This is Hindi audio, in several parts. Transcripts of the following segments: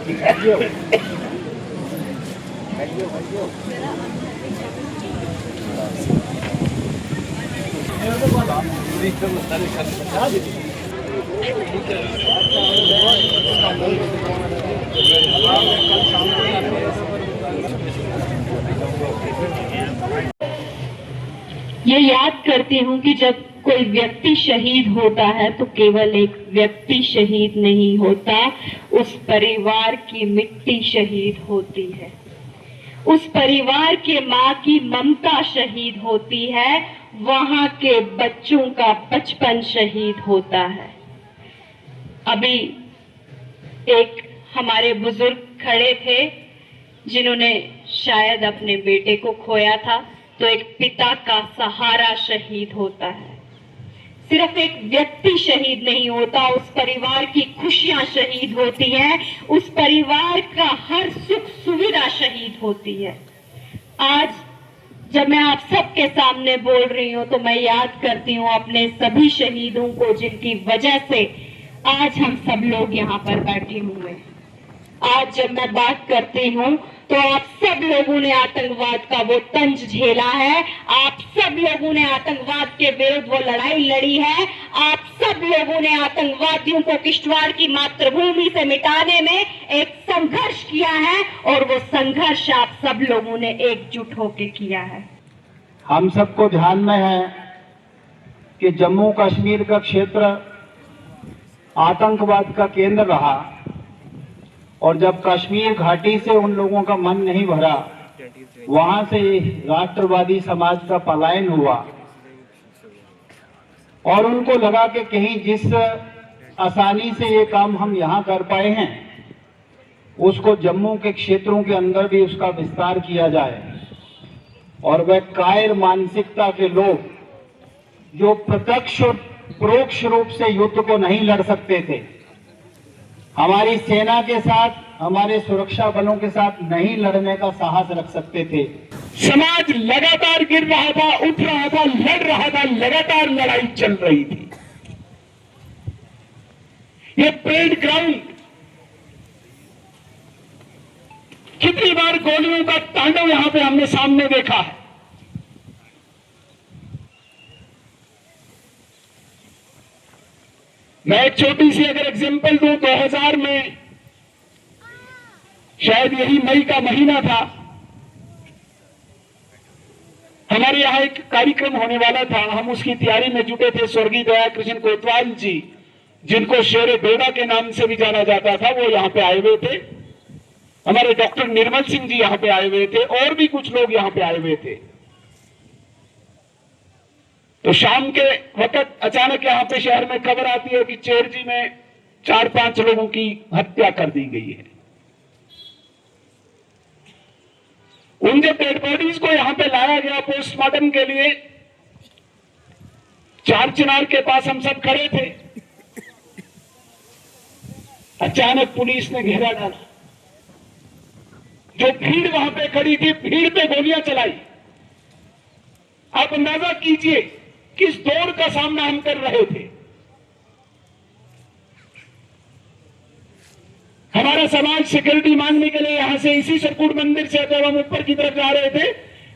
ये याद करती हूँ कि जब कोई व्यक्ति शहीद होता है तो केवल एक व्यक्ति शहीद नहीं होता, उस परिवार की मिट्टी शहीद होती है, उस परिवार के माँ की ममता शहीद होती है, वहां के बच्चों का बचपन शहीद होता है। अभी एक हमारे बुजुर्ग खड़े थे जिन्होंने शायद अपने बेटे को खोया था, तो एक पिता का सहारा शहीद होता है। सिर्फ एक व्यक्ति शहीद नहीं होता, उस परिवार की खुशियां शहीद होती हैं, उस परिवार का हर सुख सुविधा शहीद होती है। आज जब मैं आप सबके सामने बोल रही हूं तो मैं याद करती हूं अपने सभी शहीदों को जिनकी वजह से आज हम सब लोग यहाँ पर बैठे हुए हैं। आज जब मैं बात करती हूँ तो आप सब लोगों ने आतंकवाद का वो तंज झेला है, आप सब लोगों ने आतंकवाद के विरुद्ध वो लड़ाई लड़ी है, आप सब लोगों ने आतंकवादियों को किश्तवाड़ की मातृभूमि से मिटाने में एक संघर्ष किया है और वो संघर्ष आप सब लोगों ने एकजुट होकर किया है। हम सबको ध्यान में है कि जम्मू कश्मीर का क्षेत्र आतंकवाद का केंद्र रहा और जब कश्मीर घाटी से उन लोगों का मन नहीं भरा, वहां से राष्ट्रवादी समाज का पलायन हुआ और उनको लगा कि कहीं जिस आसानी से ये काम हम यहाँ कर पाए हैं उसको जम्मू के क्षेत्रों के अंदर भी उसका विस्तार किया जाए। और वह कायर मानसिकता के लोग जो प्रत्यक्ष और परोक्ष रूप से युद्ध को नहीं लड़ सकते थे, हमारी सेना के साथ, हमारे सुरक्षा बलों के साथ नहीं लड़ने का साहस रख सकते थे। समाज लगातार गिर रहा था, उठ रहा था, लड़ रहा था, लगातार लड़ाई चल रही थी। ये परेड ग्राउंड कितनी बार गोलियों का तांडव यहां पे हमने सामने देखा है। मैं एक छोटी सी अगर एग्जांपल दूं, 2000 में शायद यही मई का महीना था, हमारे यहां एक कार्यक्रम होने वाला था, हम उसकी तैयारी में जुटे थे। स्वर्गीय दया कृष्ण कोतवाल जी, जिनको शेरे बेड़ा के नाम से भी जाना जाता था, वो यहां पे आए हुए थे। हमारे डॉक्टर निर्मल सिंह जी यहां पे आए हुए थे और भी कुछ लोग यहां पे आए हुए थे। तो शाम के वक्त अचानक यहां पे शहर में खबर आती है कि चेरजी में 4-5 लोगों की हत्या कर दी गई है। उन जो डेड बॉडीज को यहां पे लाया गया पोस्टमार्टम के लिए, चार चिनार के पास हम सब खड़े थे। अचानक पुलिस ने घेरा डाला, जो भीड़ वहां पे खड़ी थी, भीड़ पे गोलियां चलाई। आप अंदाजा कीजिए किस दौर का सामना हम कर रहे थे। हमारा समाज सिक्योरिटी मांगने के लिए यहां से इसी सरकूट मंदिर से जब हम ऊपर की तरफ जा रहे थे,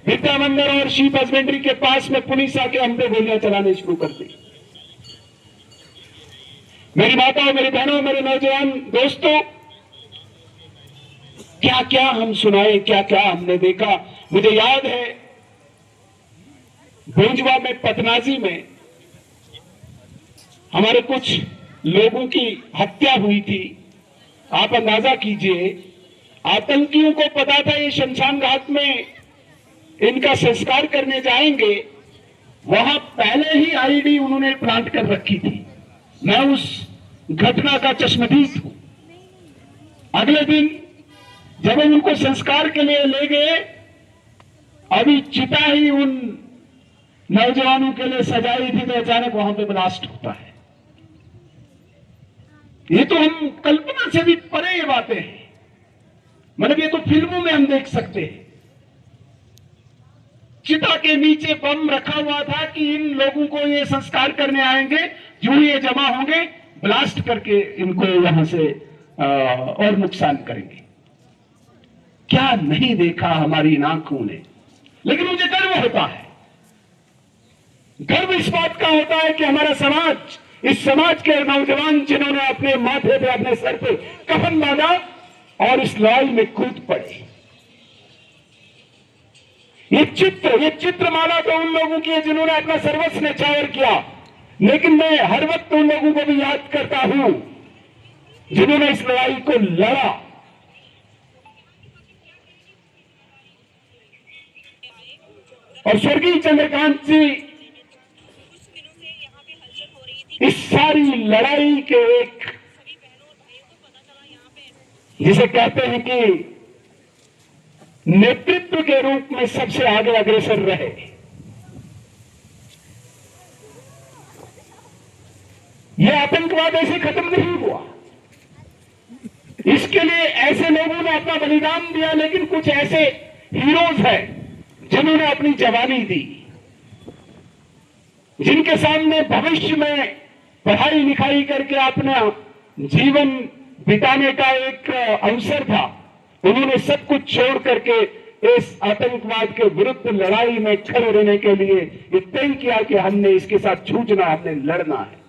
विद्या मंदिर और शीप हस्बेंड्री के पास में पुलिस आके हम पे गोलियां चलाने शुरू कर दी। मेरी माताओं, मेरी बहनों, मेरे नौजवान दोस्तों, क्या क्या हम सुनाए, क्या क्या हमने देखा। मुझे याद है भोजवा में, पतनाजी में हमारे कुछ लोगों की हत्या हुई थी। आप अंदाजा कीजिए, आतंकियों को पता था ये शमशान घाट में इनका संस्कार करने जाएंगे, वहां पहले ही आईडी उन्होंने प्लांट कर रखी थी। मैं उस घटना का चश्मदीद हूं। अगले दिन जब हम उनको संस्कार के लिए ले गए, अभी चिता ही उन नौजवानों के लिए सजाई थी, तो अचानक वहां पे ब्लास्ट होता है। ये तो हम कल्पना से भी परे ये बातें हैं, मतलब ये तो फिल्मों में हम देख सकते हैं। चिता के नीचे बम रखा हुआ था कि इन लोगों को ये संस्कार करने आएंगे, जो ये जमा होंगे, ब्लास्ट करके इनको यहां से और नुकसान करेंगे। क्या नहीं देखा हमारी इन आंखों ने, लेकिन मुझे गर्व होता है। गर्व इस बात का होता है कि हमारा समाज, इस समाज के नौजवान जिन्होंने अपने माथे पे, अपने सर पे कफन बांधा और इस लड़ाई में कूद पड़े। ये चित्रमाला तो उन लोगों की है जिन्होंने अपना सर्वस्व न्यौछावर किया, लेकिन मैं हर वक्त उन लोगों को भी याद करता हूं जिन्होंने इस लड़ाई को लड़ा। और स्वर्गीय चंद्रकांत जी इस सारी लड़ाई के एक, जिसे कहते हैं कि नेतृत्व के रूप में सबसे आगे अग्रसर रहे। यह आतंकवाद ऐसे खत्म नहीं हुआ, इसके लिए ऐसे लोगों ने अपना बलिदान दिया, लेकिन कुछ ऐसे हीरोज हैं जिन्होंने अपनी जवानी दी, जिनके सामने भविष्य में पढ़ाई लिखाई करके अपना जीवन बिताने का एक अवसर था। उन्होंने सब कुछ छोड़ करके इस आतंकवाद के विरुद्ध लड़ाई में खड़े रहने के लिए ये तय किया कि हमने इसके साथ जूझना, हमने लड़ना है।